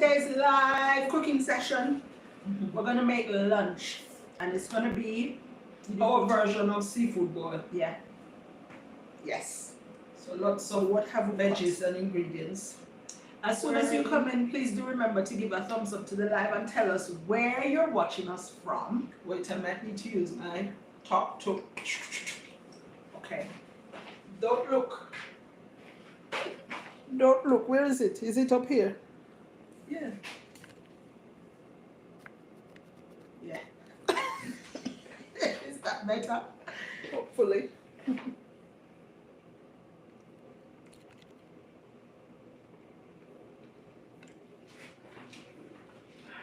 today's live cooking session. We're gonna make lunch, and it's gonna be our version of seafood boil. yeah. Yes. So lots So of what have we got? veggies and ingredients. As soon as you come in, please do remember to give a thumbs up to the live and tell us where you're watching us from. Wait, I might need to use my top to. Okay. Don't look. Don't look. Where is it? Is it up here? Yeah. Yeah. Is that better? Hopefully.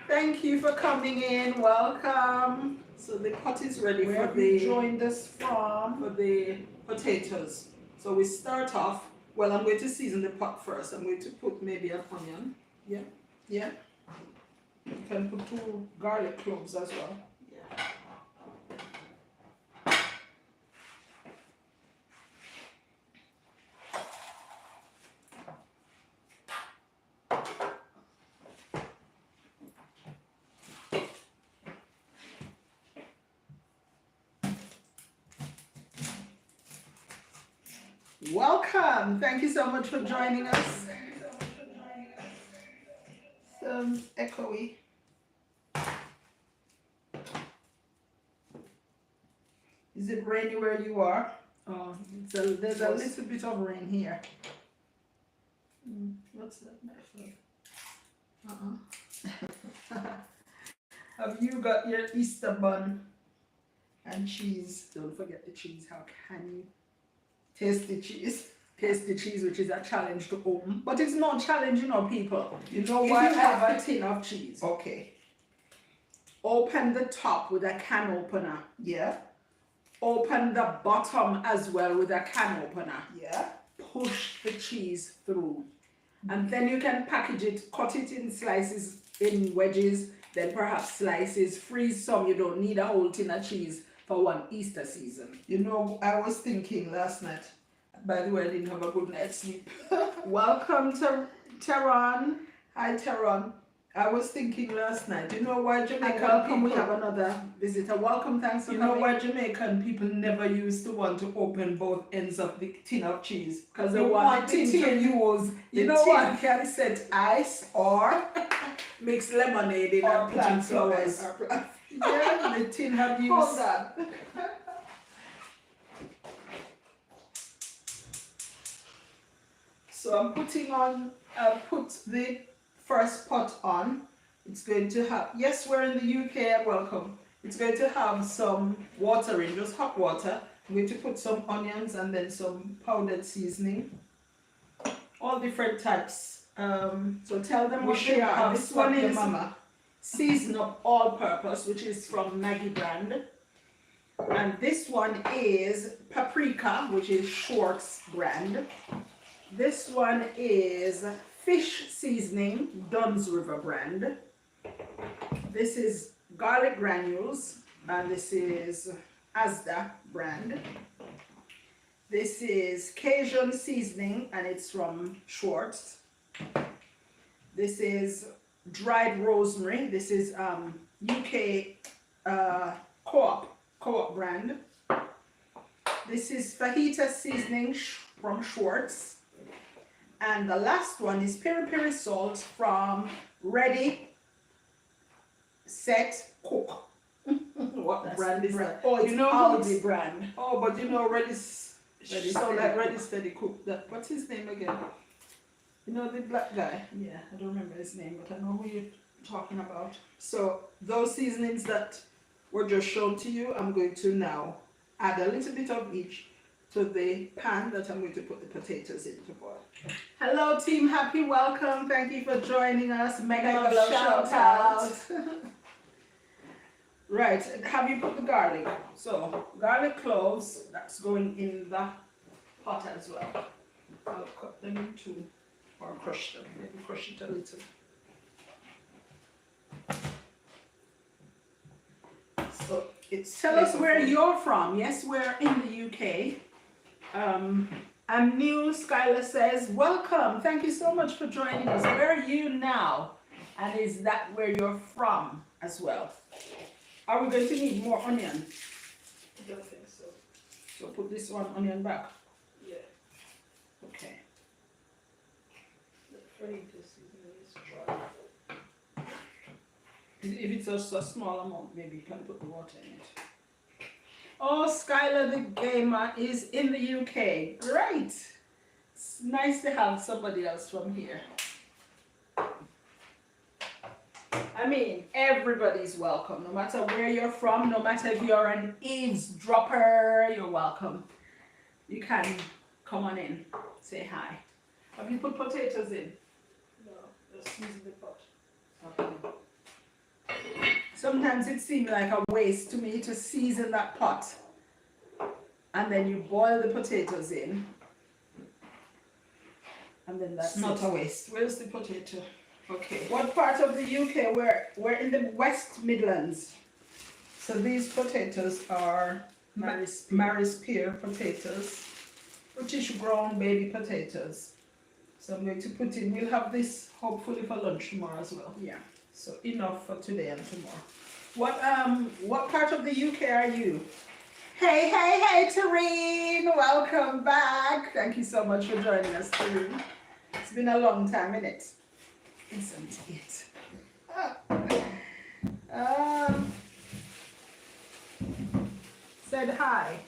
Thank you for coming in. Welcome. So the pot is ready Where for have you the joined us from? for the potatoes. So we start off. Well, I'm going to season the pot first. I'm going to put maybe an onion. Yeah. Yeah. You can put 2 garlic cloves as well. Yeah. Welcome. Thank you so much for joining us. Echoey. Is it rainy where you are? Oh, there's a little bit of rain here. What's that method? Have you got your Easter bun and cheese? Don't forget the cheese. How can you? Taste the cheese. Taste the cheese, which is a challenge to open. But it's not challenging, people. You know If why you I have a have tin of cheese, Okay. open the top with a can opener. Yeah. Open the bottom as well with a can opener. Yeah. Push the cheese through. And then you can package it, cut it in slices, in wedges, then perhaps slices, freeze some. You don't need a whole tin of cheese for one Easter season. You know, I was thinking last night. By the way, I didn't have a good night's sleep. Welcome to Tehran. Hi, Tehran. I was thinking last night. You know why And Jamaican welcome, we people? have another visitor. Welcome, thanks for You know coming. why Jamaican people never used to want to open both ends of the tin of cheese? Because they They want want the tin to to use You the know tin what? can set ice or Mix lemonade in or and plant put in flowers. flowers. Yeah, the tin have used. Hold on. So I'm putting on, I'll put the first pot on. It's going to have, yes, we're in the UK, welcome. It's going to have some water in, just hot water. I'm going to put some onions and then some powdered seasoning. All different types. So tell them We what should they are. have This one your is mama. Season Up All Purpose, which is from Maggie brand. And this one is Paprika, which is Schwartz brand. This one is Fish Seasoning, Dunn's River brand. This is Garlic Granules, and this is Asda brand. This is Cajun Seasoning, and it's from Schwartz. This is Dried Rosemary. This is UK Co-op brand. This is Fajita Seasoning from Schwartz. And the last one is Peri Peri Salt from Ready, Set, Cook. What That's brand the is brand. that? Oh, it's You know Aldi who's- brand. Oh, but you know Ready Ready sound Steady like Cook. Ready Steady Cook. That, what's his name again? You know the black guy? Yeah, I don't remember his name, but I know who you're talking about. So those seasonings that were just shown to you, I'm going to now add a little bit of each to the pan that I'm going to put the potatoes in to boil. Hello, team. Happy welcome. Thank you for joining us. Mega Mega love shout shout out. Right, have you put the garlic? So garlic cloves, that's going in the pot as well. I'll cut them in two or crush them, maybe crush it a little. So it's Tell us where flavorful. you're from. Yes, we're in the UK. I'm new. Skylar says, welcome. Thank you so much for joining us. Where are you now? And is that where you're from as well? Are we going to need more onion? I don't think so. So put this one onion back. Yeah. Okay. The frying seasoning is dry. If it's just a small amount, maybe you can put the water in it. Oh, Skylar the gamer is in the UK. Great. It's nice to have somebody else from here. I mean, everybody's welcome, no matter where you're from, no matter if you're an eavesdropper, you're welcome. You can come on in, say hi. Have you put potatoes in? No, just season the pot. Okay. Sometimes it seems like a waste to me to season that pot. And then you boil the potatoes in. And then that's It's not it. a waste. Where's the potato? Okay. What part of the UK? We're in the West Midlands. So these potatoes are Maris pear potatoes, British grown baby potatoes. So I'm going to put in, we'll have this hopefully for lunch tomorrow as well. Yeah. So enough for today and tomorrow. What part of the UK are you? Hey, Tareen! Welcome back. Thank you so much for joining us, Tareen. It's been a long time, innit? Isn't it? Said hi.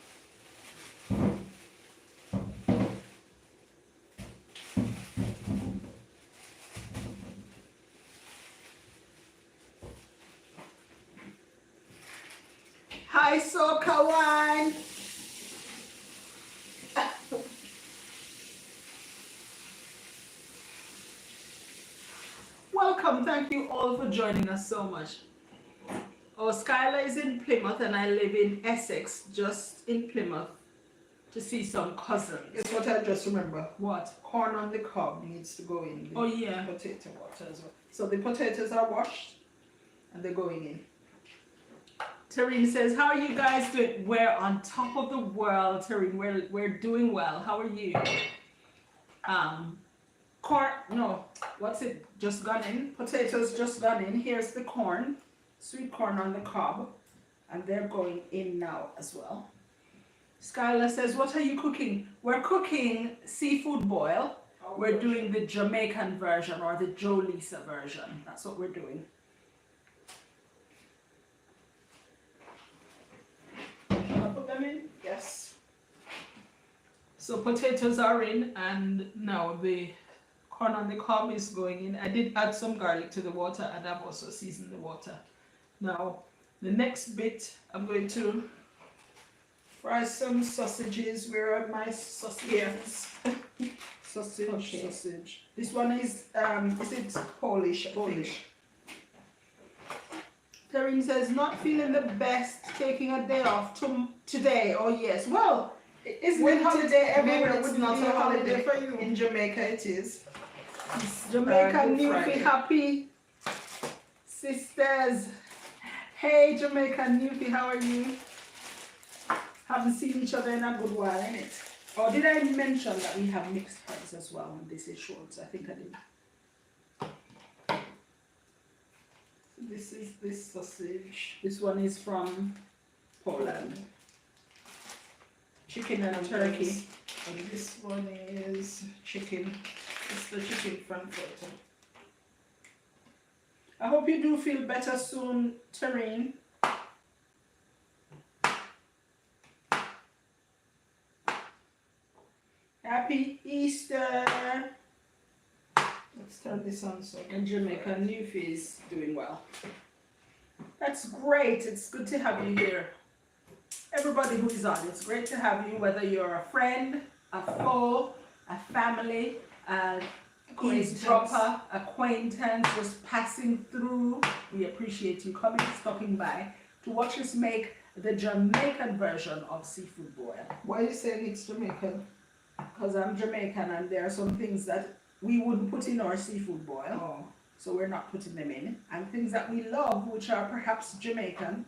Hi, Soca Wine. Welcome. Thank you all for joining us so much. Oh, Skylar is in Plymouth and I live in Essex, just in Plymouth, to see some cousins. Guess what I just remember? What? Corn on the cob needs to go in the Oh, yeah. potato water as well. So the potatoes are washed and they're going in. Tareen says, how are you guys doing? We're on top of the world, Tareen. We're doing well. How are you? Corn, no, what's it? Just gone in. Potatoes just gone in. Here's the corn, sweet corn on the cob, and they're going in now as well. Skylar says, what are you cooking? We're cooking seafood boil. We're doing the Jamaican version or the Joe Lisa version. That's what we're doing. Put them in? Yes. So potatoes are in and now the corn on the cob is going in. I did add some garlic to the water and I've also seasoned the water. Now the next bit I'm going to Fry some sausages. Where are my sausages? sausage. Okay. Sausage. This one is it Polish? Polish. Tareen says, not feeling the best, taking a day off today. Oh yes. Well, isn't it holiday everywhere? It's not a holiday for you. In Jamaica it is. Jamaica Good Newfie, Friday. happy sisters. Hey Jamaica Newfie, how are you? Haven't seen each other in a good while, innit? Or did I mention that we have mixed herbs as well on this is shorts? I think I did. This is this sausage. This one is from Poland. Chicken and And turkey. And this one is chicken. It's the chicken frankfurter. I hope you do feel better soon, Tareen. Happy Easter! Let's turn this on so And Jamaica Newfie is doing well. That's great. It's good to have you here. Everybody who is on, it's great to have you, whether you're a friend, a foe, a family, an eavesdropper, acquaintance, just passing through. We appreciate you coming, stopping by to watch us make the Jamaican version of seafood boil. Why are you saying it's Jamaican? Because I'm Jamaican and there are some things that we wouldn't put in our seafood boil. Oh. So we're not putting them in. And things that we love, which are perhaps Jamaican,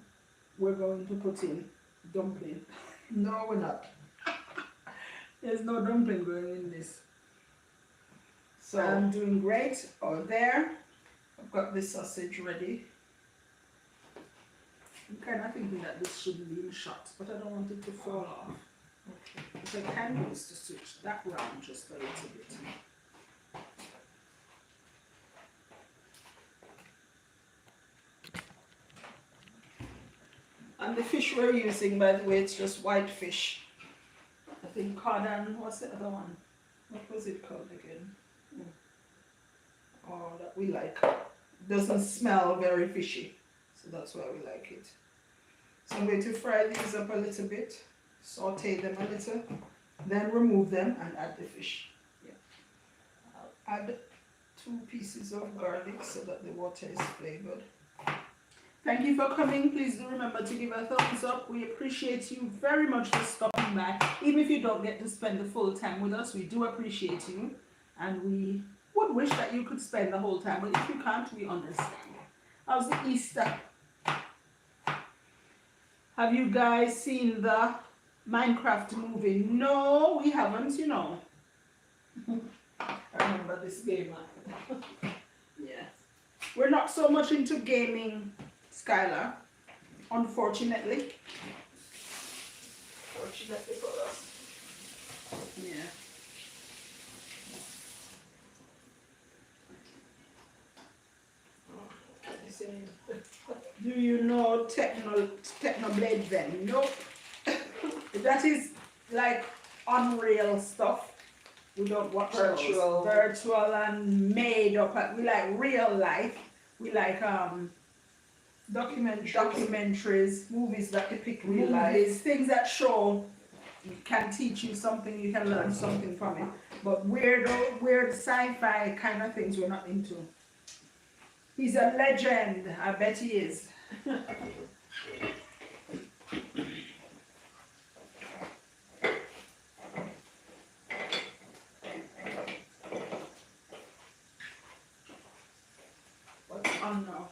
we're going to put in dumpling. No, we're not. There's no dumpling going in this. So I'm doing great out there. I've got this sausage ready. I'm kind of thinking that this shouldn't be in shots, but I don't want it to fall off. Okay. What I can do is to switch that round just a little bit. And the fish we're using, by the way, it's just white fish. I think cod and what's the other one? What was it called again? Oh, that we like. Doesn't smell very fishy, so that's why we like it. So I'm going to fry these up a little bit, saute them a little, then remove them and add the fish. Yeah. I'll add 2 pieces of garlic so that the water is flavored. Thank you for coming. Please do remember to give a thumbs up. We appreciate you very much for stopping by. Even if you don't get to spend the full time with us, we do appreciate you. And we would wish that you could spend the whole time, but if you can't, we understand. How's the Easter? Have you guys seen the Minecraft movie? No, we haven't, you know. I remember this game. Yeah. We're not so much into gaming, Skylar, unfortunately. Fortunately for us. Yeah. Do you know Technoblade then? Nope. That is like unreal stuff. We don't watch Virtual and made up. We like real life. We like documentaries, movies that depict real life, things that show can teach you something, you can learn something from it. But weird sci-fi kind of things we're not into. He's a legend, I bet he is. What's on now?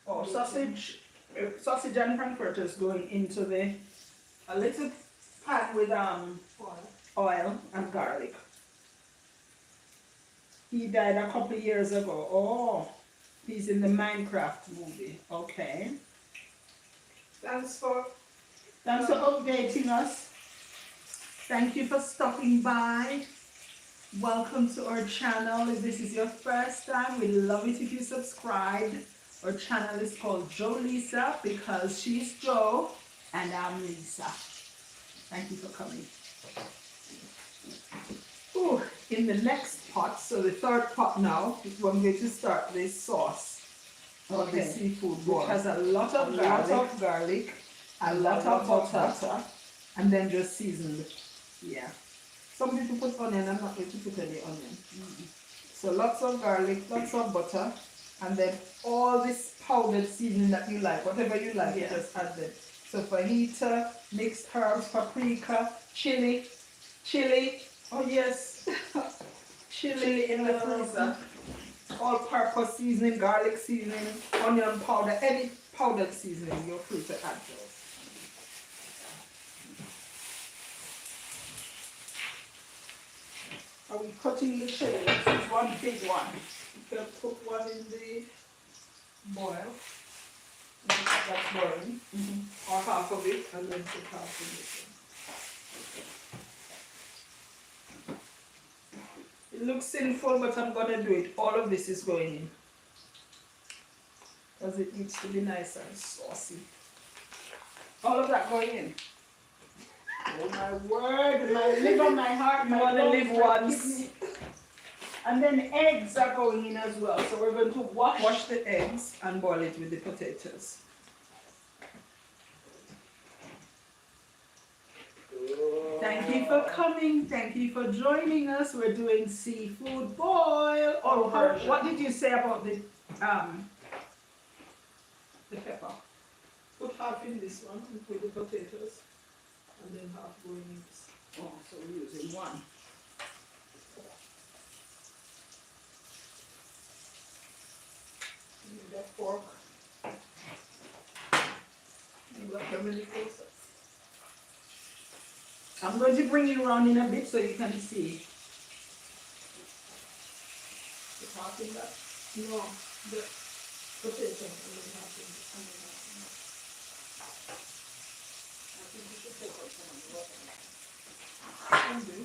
Oh, sausage and frankfurters going into a little pan with oil and garlic. He died a couple of years ago. Oh, he's in the Minecraft movie. Okay. Thanks for updating us. Thank you for stopping by. Welcome to our channel. If this is your first time, we'd love it if you subscribe. Our channel is called Joe Lisa because she's Joe and I'm Lisa. Thank you for coming. Ooh, in the next pot, so the third pot now, is when I'm going to start this sauce for the seafood boil. Which has a lot of garlic, a lot of butter, and then just seasoned. Yeah. Some people put onion, I'm not going to put any onion. So lots of garlic, lots of butter, and then all this powdered seasoning that you like, whatever you like, you just add them. So fajita, mixed herbs, paprika, chili, oh yes, chili in the freezer, all-purpose seasoning, garlic seasoning, onion powder, any powdered seasoning, you're free to add those. Are we cutting the chili? This is one big one. You can put one in the boil, that's boiling, or half of it, and then put half in this one. It looks sinful, but I'm going to do it. All of this is going in. Because it needs to be nice and saucy. All of that going in. Oh my word, my liver, my heart, You want to live once. And then eggs are going in as well. So we're going to Wash the eggs and boil it with the potatoes. Thank you for coming. Thank you for joining us. We're doing seafood boil. Oh, what did you say about the pepper? Put half in this one with the potatoes, and then half going in this. Oh, so we're using one. Need a fork. You got how many forks? I'm going to bring you around in a bit so you can see. Put half in that? No. The potato. I think you should take out some of the water. Can do.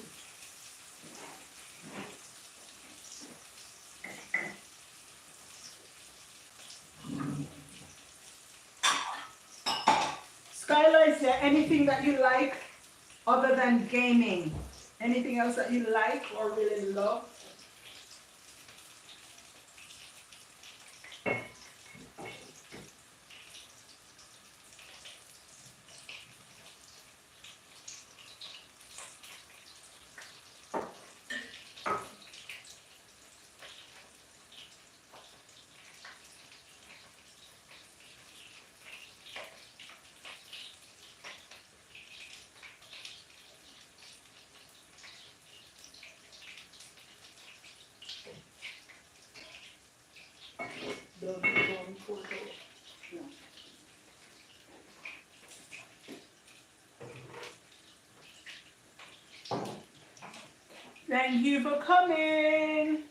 Skylar, is there anything that you like other than gaming? Anything else that you like or really love? The photo. No. Thank you for coming.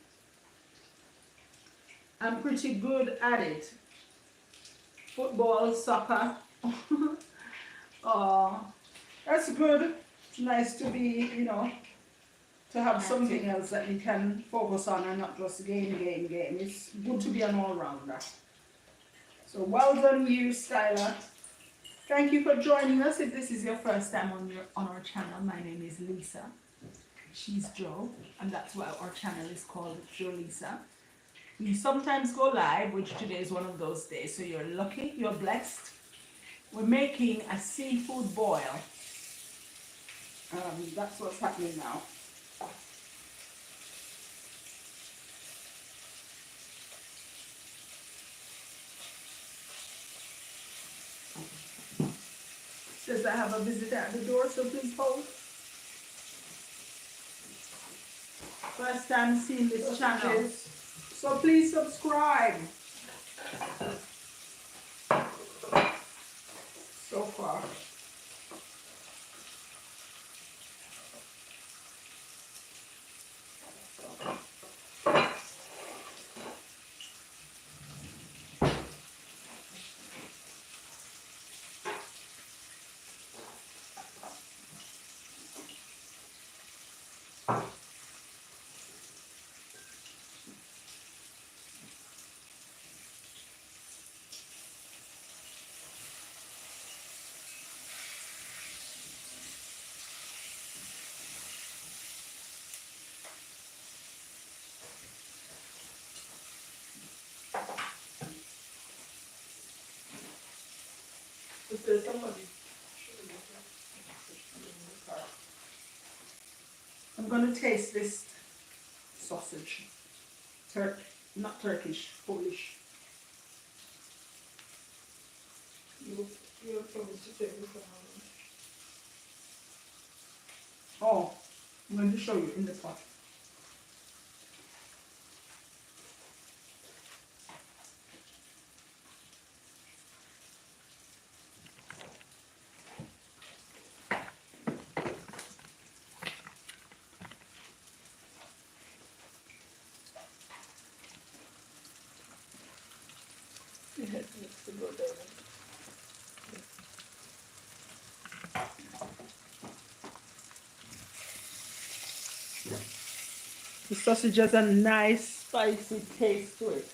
I'm pretty good at it. Football, soccer. Oh, that's good. It's nice to be, to have something else that you can focus on and not just game. It's good to be an all-rounder. So well done you, Skylar. Thank you for joining us. If this is your first time on our channel, my name is Lisa. She's Joe, and that's why our channel is called Joe Lisa. We sometimes go live, which today is one of those days, so you're lucky, you're blessed. We're making a seafood boil. That's what's happening now. Says I have a visitor at the door, so please hold. First time seeing this channel, so please subscribe. So far. If there's somebody. I'm going to taste this sausage. Not Turkish, Polish. You're probably to take this one. Oh, I'm going to show you in the pot. It needs to go there. The sausage has a nice spicy taste to it.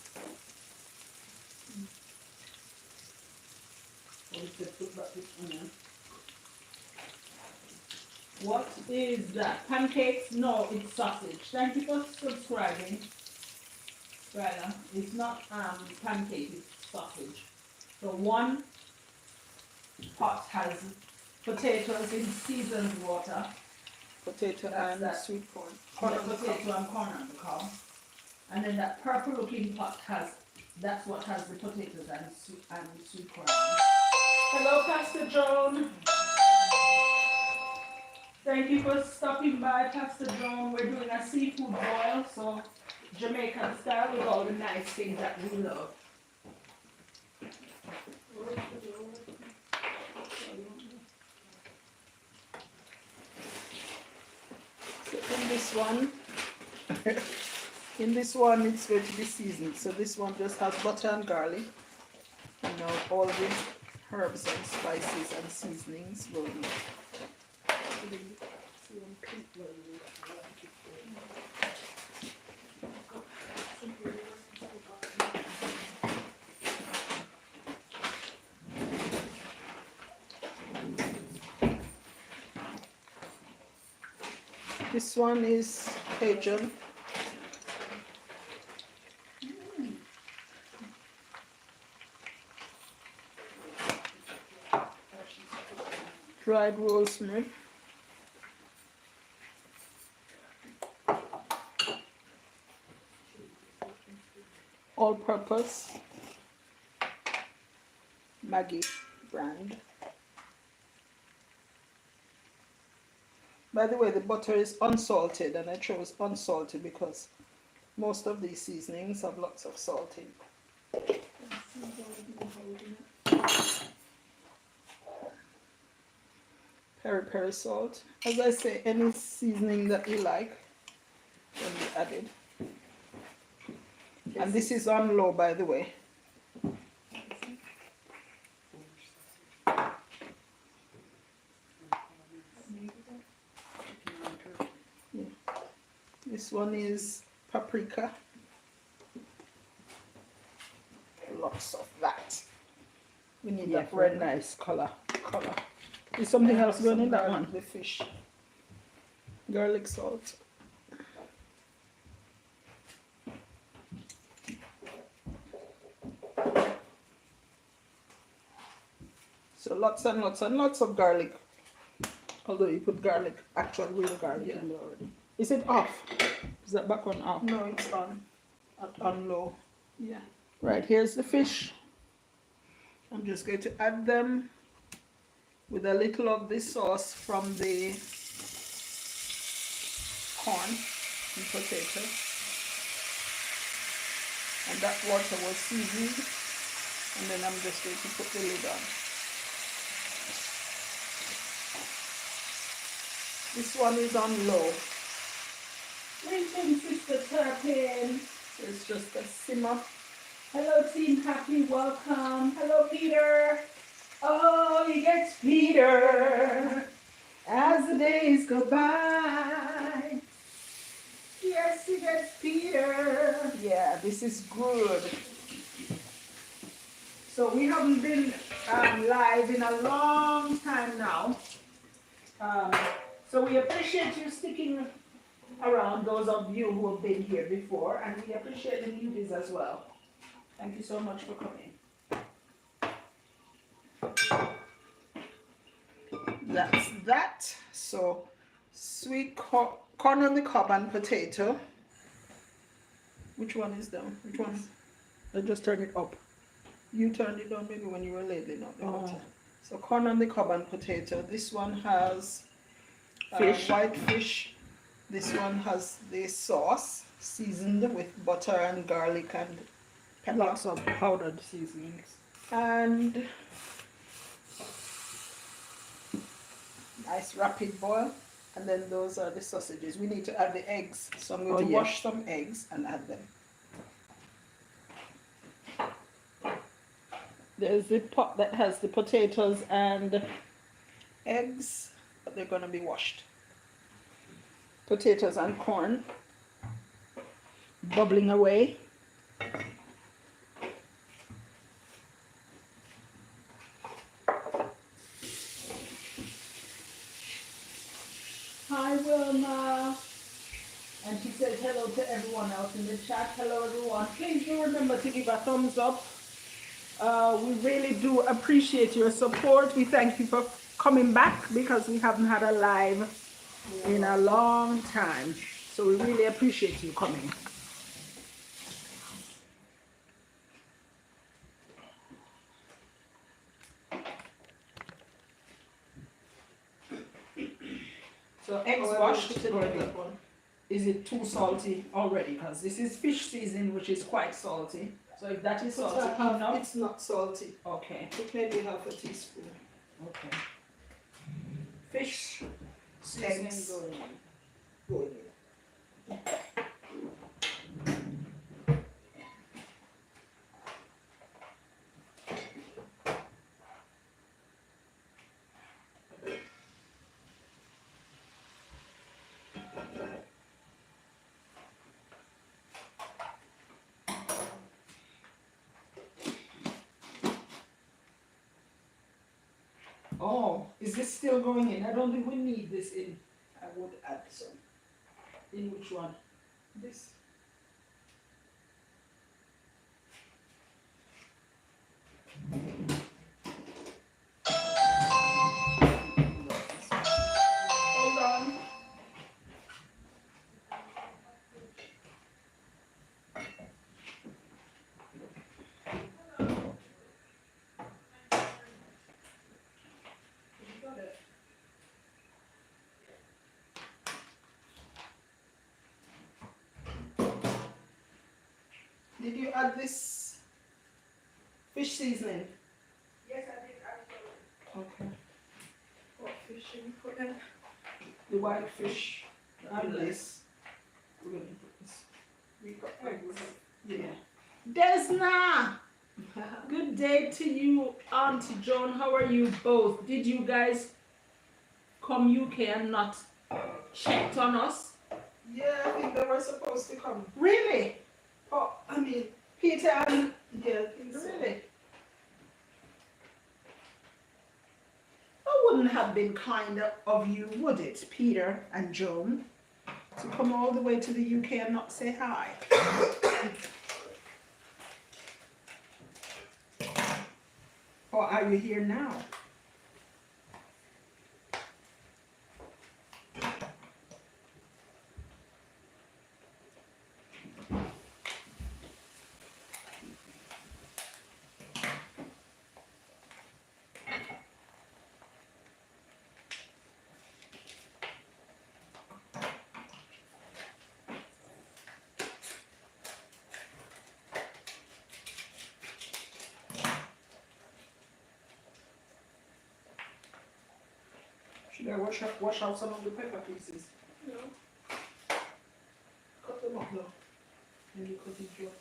What is that? Pancakes? No, it's sausage. Thank you for subscribing. Right, it's not pancake, it's sausage. So one pot has potatoes in seasoned water. Potato That's that. sweet corn. Potato and corn on the cob. And then that purple looking pot that's what has the potatoes and sweet corn. Hello, Pastor Joan. Thank you for stopping by, Pastor Joan. We're doing a seafood boil, so Jamaican style with all the nice things that we love. So in this one, In this one, it's going to be seasoned. So this one just has butter and garlic. You know, all the herbs and spices and seasonings going in. This one is Cajun. Dried rosemary. All-purpose Maggi brand. By the way, the butter is unsalted, and I chose unsalted because most of these seasonings have lots of salt in. Peri peri salt. As I say, any seasoning that you like can be added. And this is on low, by the way. Yeah. This one is paprika. Lots of that. We need that red nice color. Is something else going in that one? The fish. Garlic salt. So lots and lots and lots of garlic. Although you put garlic, actual real garlic in there already. Is it off? Is that back on off? No, it's on. On low. Yeah. Right, here's the fish. I'm just going to add them with a little of this sauce from the corn and potato. And that water was seasoned. And then I'm just going to put the lid on. This one is on low. Greetings, Sister Turpin. It's just a simmer. Hello, Team Happy, welcome. Hello, Peter. Oh, he gets Peter as the days go by. Yes, he gets Peter. Yeah, this is good. So we haven't been live in a long time now. So we appreciate you sticking around, those of you who have been here before, and we appreciate the newbies as well. Thank you so much for coming. That's that. So sweet corn on the cob and potato. Which one is down? Which one? I just turn it up. You turned it down maybe when you were ladling up the water. So corn on the cob and potato. This one has fish. White fish. This one has the sauce seasoned with butter and garlic and pepper. Lots of powdered seasonings. And nice rapid boil. And then those are the sausages. We need to add the eggs. So I'm going to wash some eggs and add them. There's the pot that has the potatoes and eggs, but they're going to be washed. Potatoes and corn bubbling away. Hi Wilma, and she says hello to everyone else in the chat. Hello everyone. Please do remember to give a thumbs up. We really do appreciate your support. We thank you for coming back because we haven't had a live in a long time. So we really appreciate you coming. So eggs washed. Is it too salty already? Because this is fish season, which is quite salty. So if that is salty, it's not salty. Okay. Put maybe half a teaspoon. Okay. Fish, eggs, going in. Oh, is this still going in? I don't think we need this in. I would add some. In which one? This. Hold on. Got it. Did you add this fish seasoning? Yes, I did actually. Okay. What fish should we put in? The white fish. And this. We're going to put this. We got eggs. Yeah. Desna! Good day to you, Auntie Joan. How are you both? Did you guys come UK and not checked on us? Yeah, I think they were supposed to come. Really? Oh, I mean, Peter and yeah, I think so. Really? That wouldn't have been kind of you, would it, Peter and Joan, to come all the way to the UK and not say hi? Or are you here now? Should I wash out some of the pepper pieces? No. Cut them up though. And you cut it towards.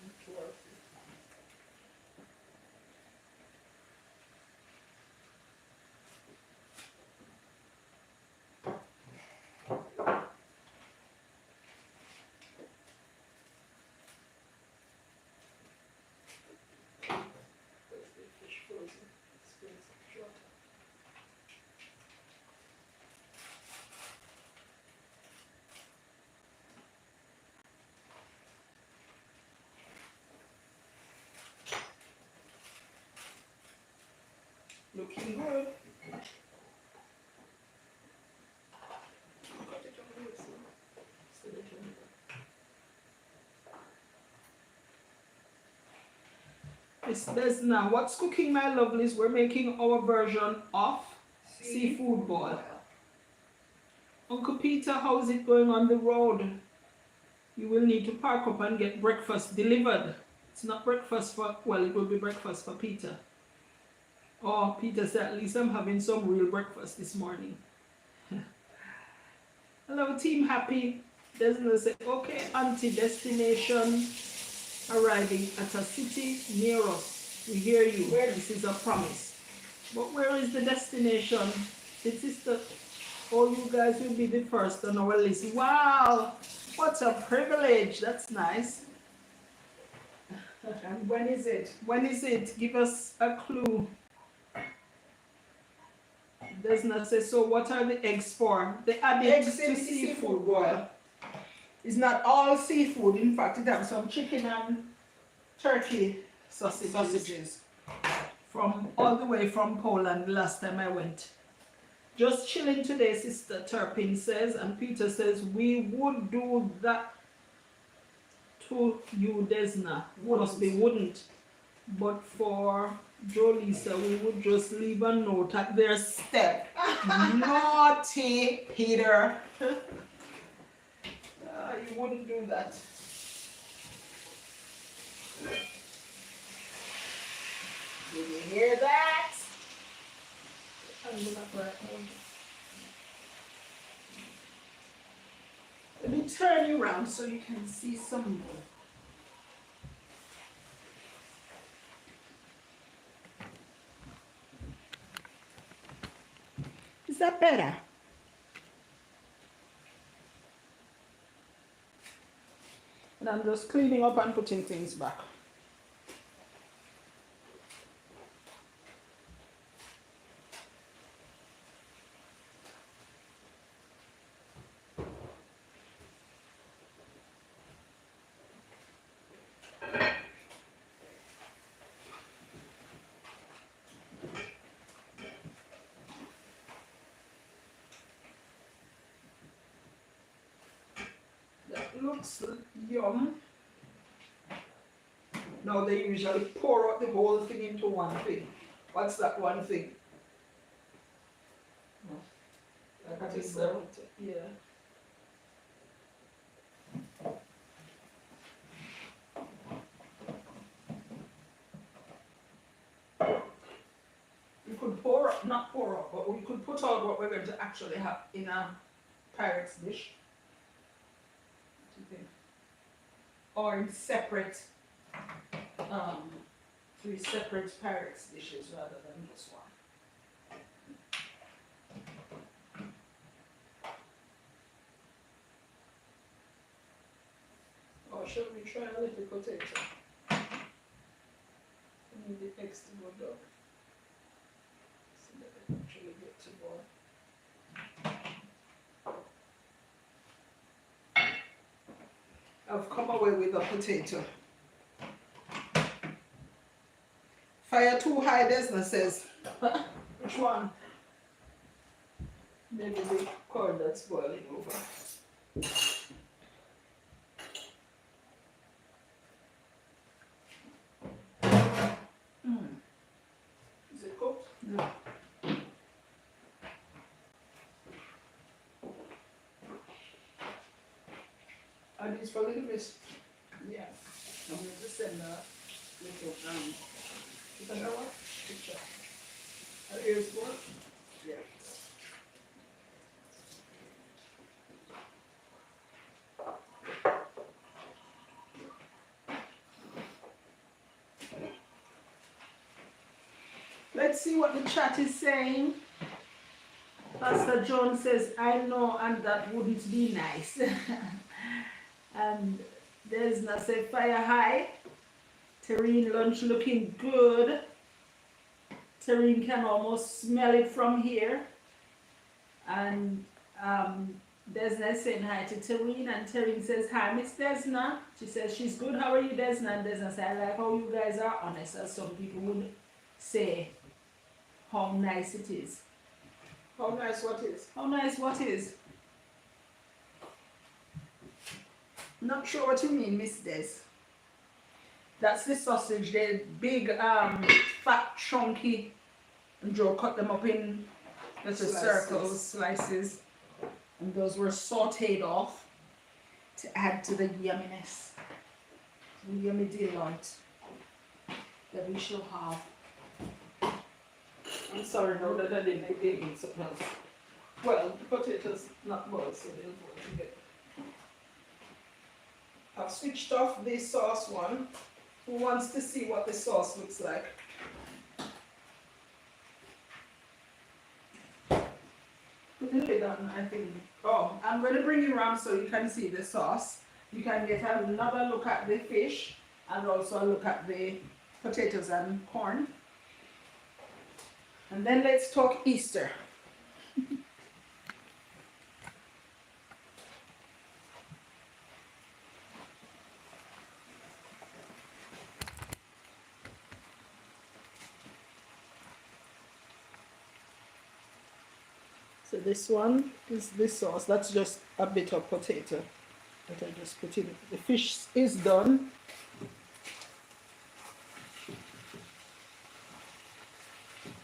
Looking good. Miss Desna, what's cooking, my lovelies? We're making our version of seafood boil. Uncle Peter, how's it going on the road? You will need to park up and get breakfast delivered. It's not breakfast for, well, it will be breakfast for Peter. Oh, Peter said, at least I'm having some real breakfast this morning. Hello, Team Happy. Desna said, okay, Auntie, destination arriving at a city near us. We hear you. This is a promise. But where is the destination? It is the, all you guys will be the first on our list. Wow, what a privilege. That's nice. And when is it? When is it? Give us a clue. Desna says, so what are the eggs for? They add it Eggs to in seafood boil. It's not all seafood. In fact, it has some chicken and turkey sausages. From all the way from Poland the last time I went. Just chilling today, Sister Turpin says, and Peter says, we would do that to you, Desna. Must be wouldn't. But for Jolisa, we would just leave a note at their step. Naughty Peter. You wouldn't do that. Did you hear that? Let me turn you around so you can see some more. Is that better? And I'm just cleaning up and putting things back. looks yum. Now they usually pour out the whole thing into one thing. What's that one thing? Like a syrup. Yeah. We could pour up, not pour up, but we could put out what we're going to actually have in a Pyrex dish. What do you think? Or in separate, 3 separate Pyrex dishes rather than just one. Or should we try a little potato? We need the eggs to go down. So that it actually get to boil. I've come away with a potato. Fire too high, Desna says. Which one? Maybe the corn that's boiling over. Is it cooked? No. Are these for little miss? Yeah. I'm going to send a little is that what? Picture. Are ears full? Yeah. Let's see what the chat is saying. Pastor John says, I know, and that wouldn't be nice. And there's Nasa fire high. Terrine lunch looking good. Terrine can almost smell it from here. And Desna is saying hi to Terrine, and Terrine says, hi, Miss Desna. She says, she's good. How are you, Desna? And Desna says, I like how you guys are honest, as some people would say how nice it is. How nice what is? How nice what is? Not sure what you mean, Miss Des. That's the sausage. They're big, fat, chunky. And Joe cut them up in little circles, slices. And those were sauteed off to add to the yumminess. The yummy delight that we shall have. I'm sorry now that I didn't eat something else. Well, the potatoes not boiled, so they'll boil together. I've switched off the sauce one. Who wants to see what the sauce looks like? Put the lid on, I think. Oh, I'm going to bring you around so you can see the sauce. You can get another look at the fish and also look at the potatoes and corn. And then let's talk Easter. So this one is the sauce. That's just a bit of potato that I just put in. The fish is done.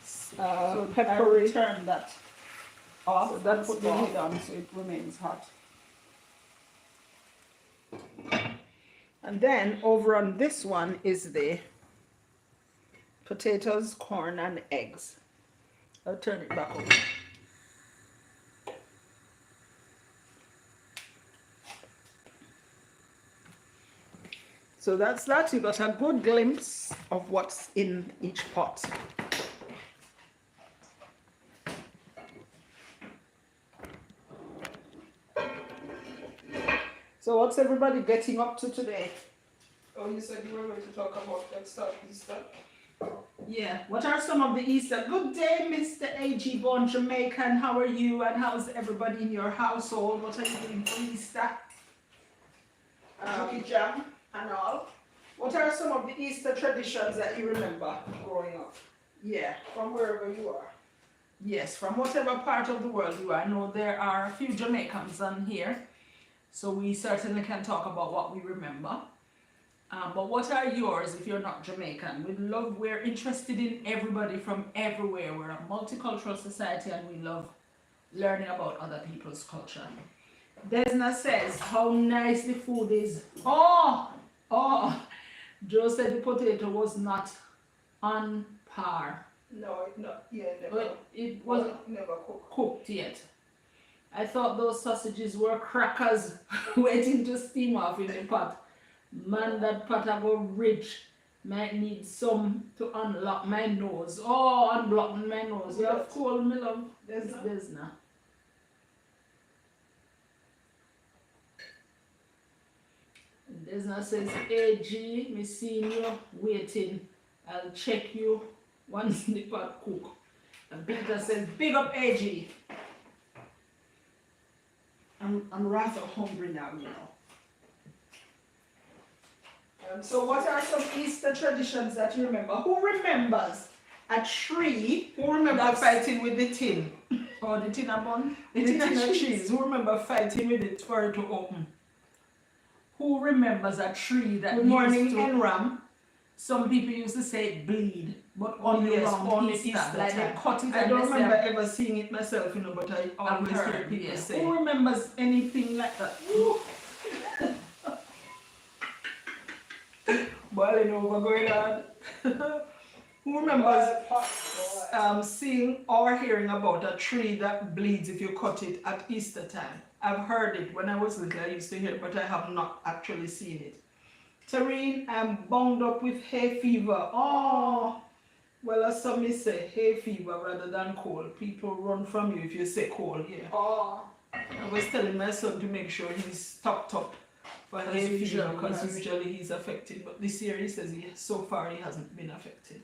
So peppery. I turn that off. So that put the lid on so it remains hot. And then over on this one is the potatoes, corn, and eggs. I'll turn it back over. So that's that. You got a good glimpse of what's in each pot. So what's everybody getting up to today? Oh, you said you were going to talk about Easter. Yeah. What are some of the Easter? Good day, Mr. A.G. Born Jamaican. How are you? And how's everybody in your household? What are you doing for Easter? Cookie jam and all. What are some of the Easter traditions that you remember growing up? Yeah, from wherever you are. Yes, from whatever part of the world you are. I know there are a few Jamaicans on here. So we certainly can talk about what we remember. But what are yours if you're not Jamaican? We're interested in everybody from everywhere. We're a multicultural society and we love learning about other people's culture. Desna says, how nice the food is. Oh, Joe said the potato was not on par. No, never. But it wasn't never cooked yet. I thought those sausages were crackers waiting to steam off in the pot. Man, that pot I go rich. Might need some to unlock my nose. Oh, unblocking my nose. You have cold, me love. There's now. Desna says, AG, me seeing you waiting. I'll check you once the pot cook. And Peter says, big up AG. I'm rather hungry now, you know. So what are some Easter traditions that you remember? Who remembers a tree? Who remembers fighting with the tin? Or the tin bun? The tin of cheese. Who remember fighting with it for it to open? Who remembers a tree that Good morning, Enram? Some people used to say bleed, but only around Easter. Like they cut it. I don't remember ever seeing it myself, you know, but I always hear people say. Who remembers anything like that? Boiling over, going on. Who remembers seeing or hearing about a tree that bleeds if you cut it at Easter time? I've heard it when I was little. I used to hear it, but I have not actually seen it. Tareen, I'm bound up with hay fever. Oh, well, as some may say, hay fever rather than cold. People run from you if you say cold. Yeah. Oh. I was telling my son to make sure he's stocked up for hay fever because usually he's affected, but this year he says so far he hasn't been affected.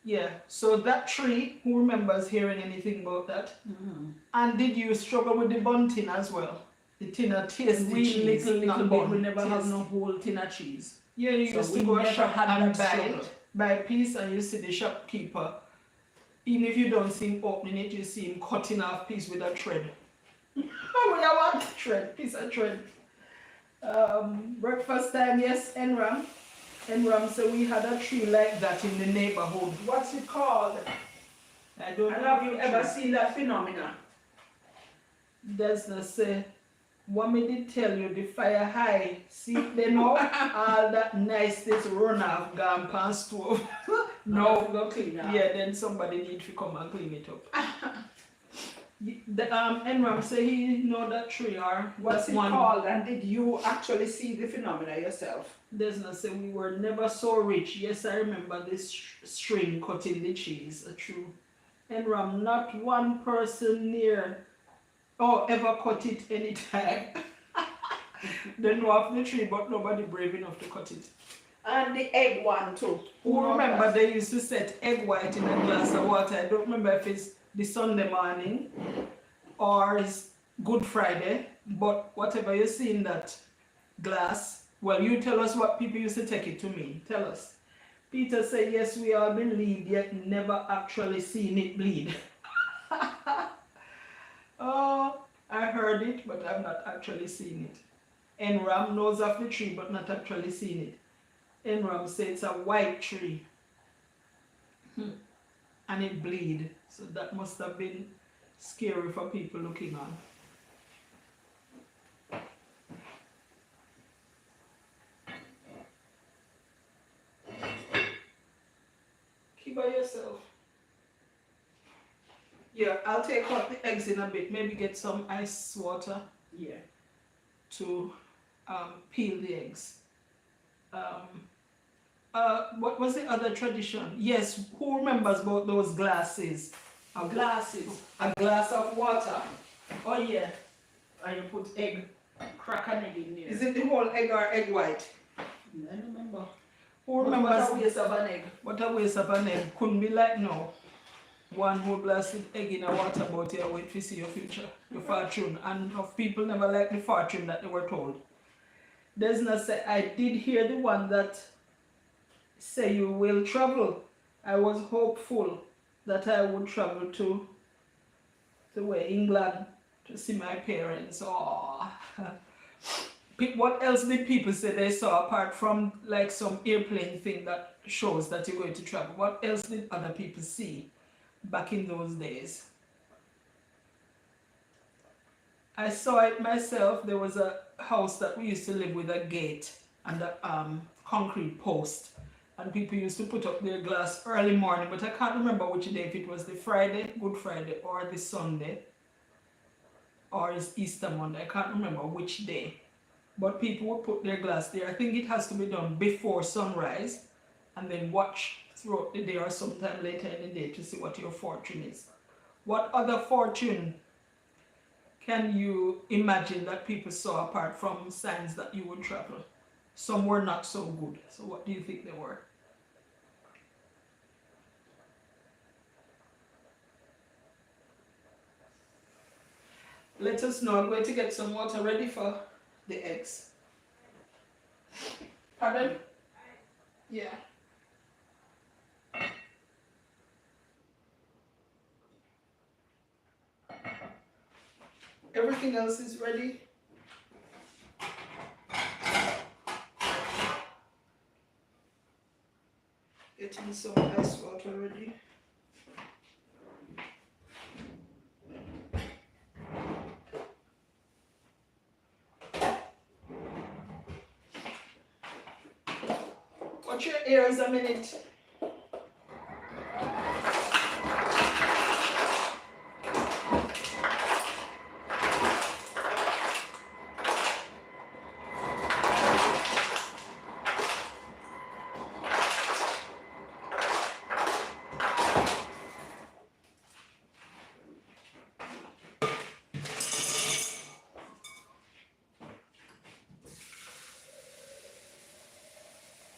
Yeah, so that tree, who remembers hearing anything about that? Mm-hmm. And did you struggle with the bunting as well? The tin of tasty cheese, little bit. We never have no whole tin of cheese. Yeah, you used to go to shop and buy a piece, and you see the shopkeeper. Even if you don't see him opening it, you see him cutting off piece with a thread. With a what? Thread, piece of thread. Breakfast time, yes, Enram. So we had a tree like that in the neighborhood. What's it called? I don't know. And have you ever seen that phenomenon? Does not say, what me did tell you, the fire high, see they know all that niceness run off gone past stove. No, go clean up. Yeah, then somebody need to come and clean it up. The Enram say he know that tree or what's it called, and did you actually see the phenomena yourself? Desna say we were never so rich. Yes, I remember this string cutting the cheese. True. Enram, not one person near ever cut it anytime. They know of the tree, but nobody brave enough to cut it. And the egg one too. Who remember they used to set egg white in a glass of water? I don't remember if it's the Sunday morning or it's Good Friday, but whatever you see in that glass, well, you tell us what people used to take it to mean. Tell us. Peter said, yes, we all believe, yet never actually seen it bleed. Oh, I heard it, but I've not actually seen it. Enram knows of the tree, but not actually seen it. Enram said it's a white tree. And it bleed. So that must have been scary for people looking on. Keep by yourself. Yeah, I'll take out the eggs in a bit. Maybe get some ice water. Yeah. To peel the eggs. What was the other tradition? Yes, who remembers about those glasses? A glass of water. Oh yeah. And you put crack an egg in there. Is it the whole egg or egg white? I don't remember. Who remembers? What a waste of an egg. What a waste of an egg. Couldn't be like now. One whole blasted egg in a water boat here, wait to see your future, your fortune. And enough people never like the fortune that they were told. Desna said, I did hear the one that say you will travel. I was hopeful that I would travel to England to see my parents. Oh, What else did people say they saw apart from like some airplane thing that shows that you're going to travel? What else did other people see back in those days? I saw it myself. There was a house that we used to live with, a gate and a concrete post. And people used to put up their glass early morning, but I can't remember which day, if it was the Friday, Good Friday, or the Sunday, or it's Easter Monday. I can't remember which day. But people would put their glass there. I think it has to be done before sunrise and then watch throughout the day or sometime later in the day to see what your fortune is. What other fortune can you imagine that people saw apart from signs that you would travel? Some were not so good. So what do you think they were? Let us know. I'm going to get some water ready for the eggs. Pardon? Yeah. Everything else is ready. Getting some ice water ready. Watch your ears a minute.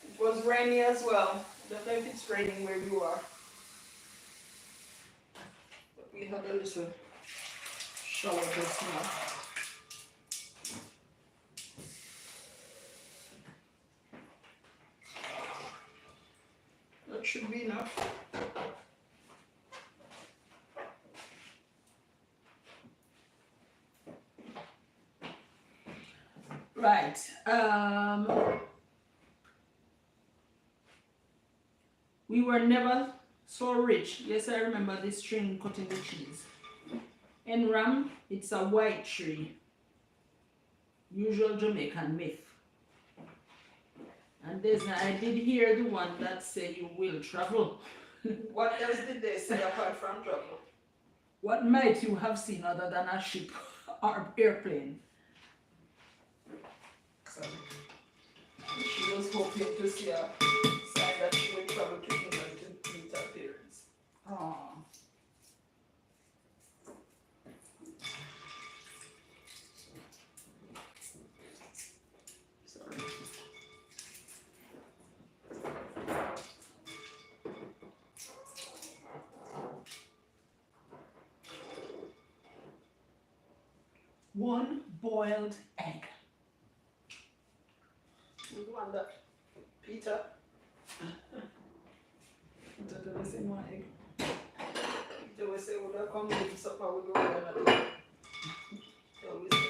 It was rainy as well. Don't know if it's raining where you are. But we had a little shower just now. That should be enough. Right. We were never so rich. Yes, I remember this string cutting the cheese. In Ram, it's a white tree. Usual Jamaican myth. And I did hear the one that say you will travel. What else did they say apart from travel? What might you have seen other than a ship or airplane? So, she was hoping to see a sign that she would travel to England to meet her parents. Oh. Sorry. One boiled egg. The one that Peter. Peter did the same one egg. Peter will say, would I come to supper with you another day? So we say,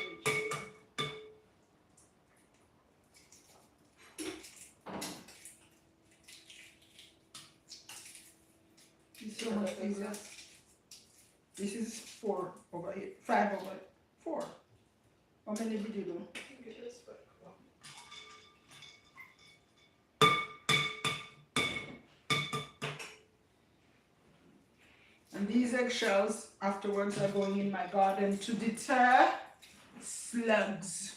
So much easier. This is 4 over 8, 5 over 4. How many did you do? I think it is, but And these eggshells afterwards are going in my garden to deter slugs.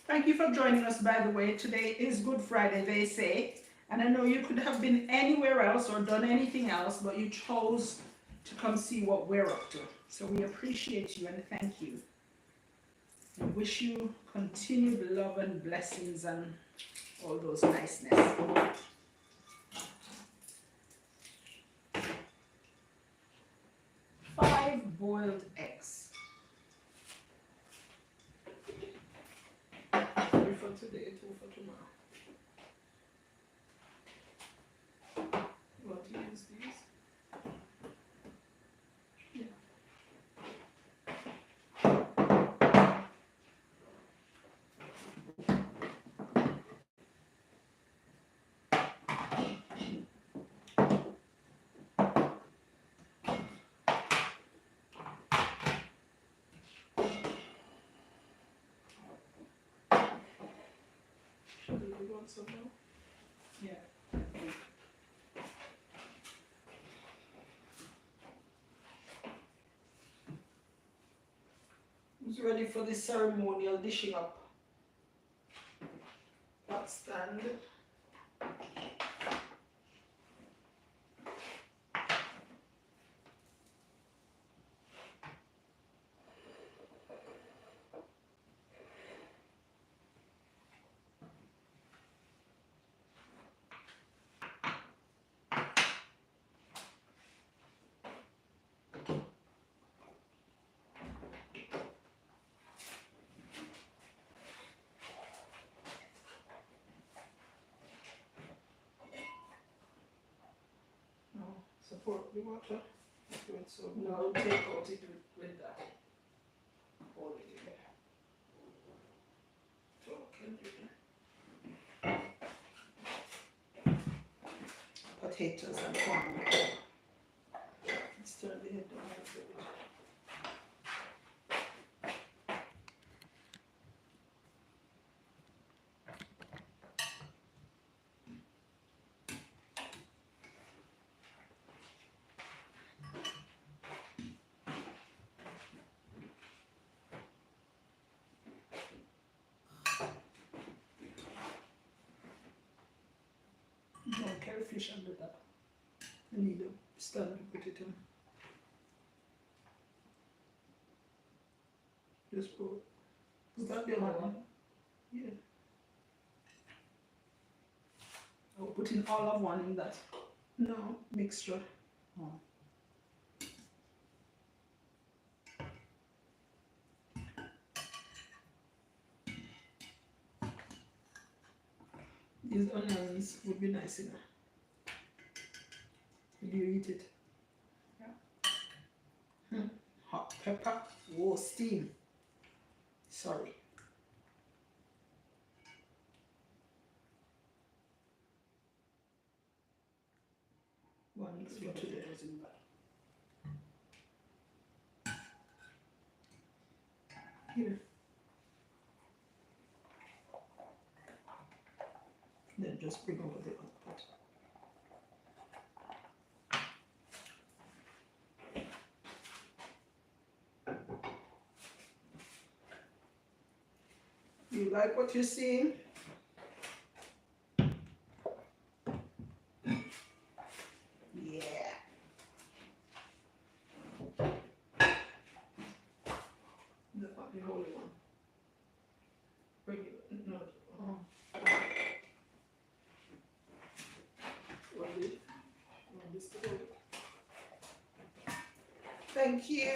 Thank you for joining us, by the way. Today is Good Friday, they say. And I know you could have been anywhere else or done anything else, but you chose to come see what we're up to. So we appreciate you and thank you. We wish you continued love and blessings and all those niceness. 5 boiled eggs. 3 for today, 2 for tomorrow. You want to use these? Yeah. Should we want some more? Yeah. Who's ready for the ceremonial dishing up? Pot stand. No, support the water. Do it so no, take out it with that. Hold it in there. So can do that. Potatoes and corn. Let's turn the head down a little bit. Don't carry fish under that. I need a stand to put it in. Just put. Is that the other one? Yeah. I'll put in all of one in that. No, mixture. Oh. These onions would be nice enough. Will you eat it? Yeah. Hot pepper. Whoa, steam. Sorry. One for today. Here. Then just bring over the other pot. You like what you're seeing? Yeah. The holy one. Bring it. No. Oh. Thank you.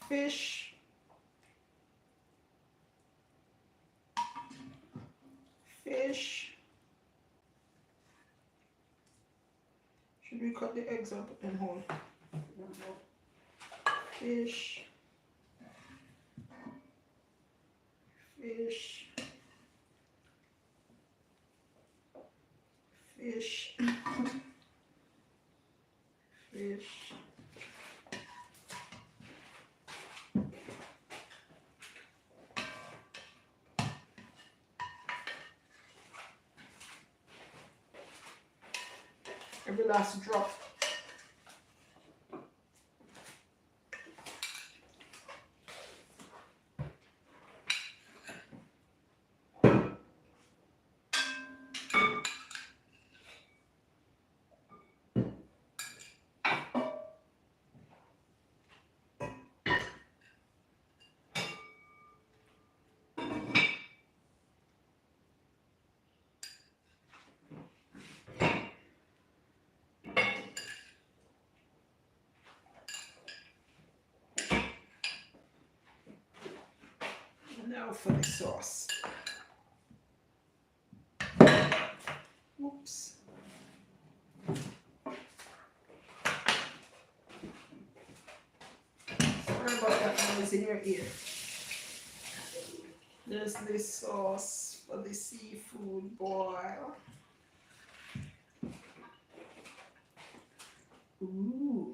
Fish. Fish. Should we cut the eggs up and hold? Fish. Fish. Fish. Fish. Every last drop. Now for the sauce. Oops. Sorry about that noise in your ear. There's this sauce for the seafood boil. Ooh.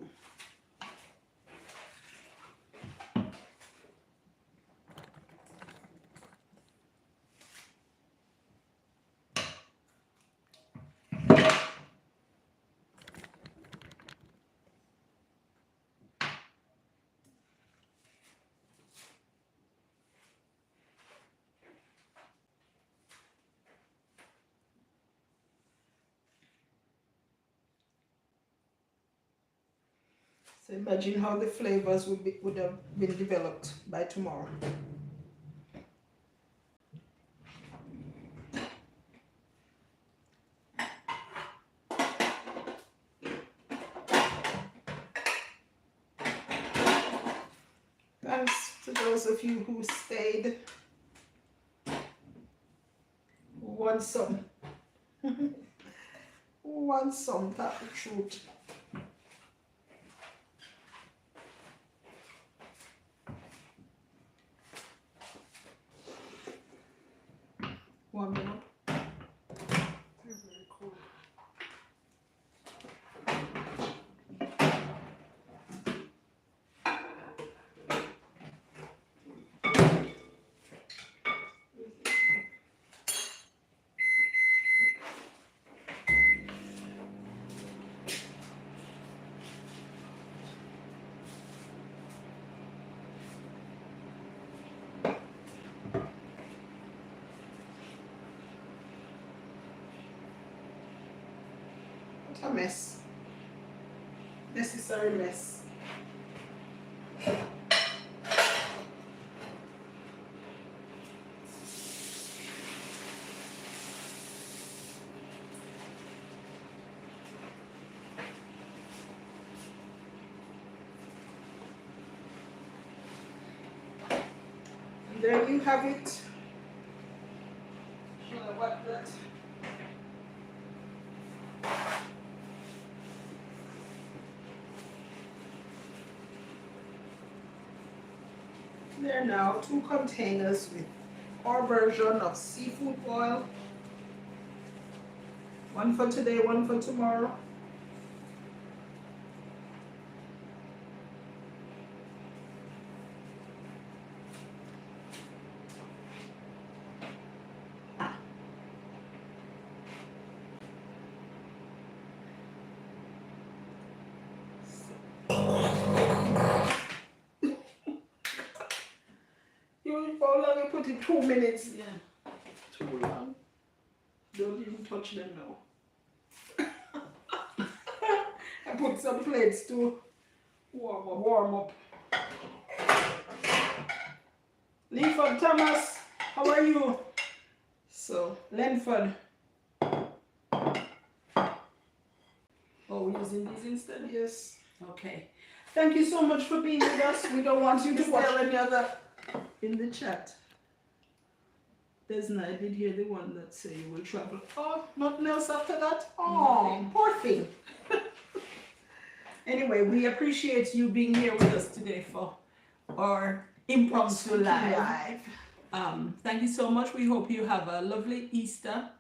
So imagine how the flavors would have been developed by tomorrow. Thanks to those of you who stayed, who want some, who want some, tell the truth. One minute. Very cool. What a mess. Necessary mess. And there you have it. What that? There are now 2 containers with our version of seafood oil. One for today, one for tomorrow. How long you put it? 2 minutes. Yeah. Too long. Don't even touch them now. I put some plates to warm up. Leaford Thomas, how are you? So, Lenford. Oh, we're using these instead? Yes. Okay. Thank you so much for being with us. We don't want you to watch any other in the chat. I did hear the one that say you will travel. Oh, nothing else after that? Oh, nothing. Poor thing. Anyway, we appreciate you being here with us today for our impromptu live. Thank you so much. We hope you have a lovely Easter.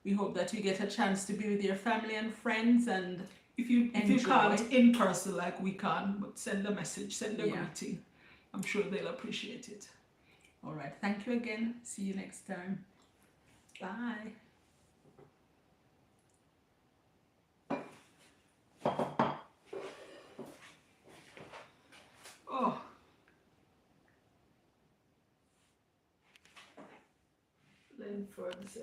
We hope that you get a chance to be with your family and friends, and if you can't in person like we can, but send a message, send a greeting. I'm sure they'll appreciate it. All right. Thank you again. See you next time. Bye. Oh. Lenford said.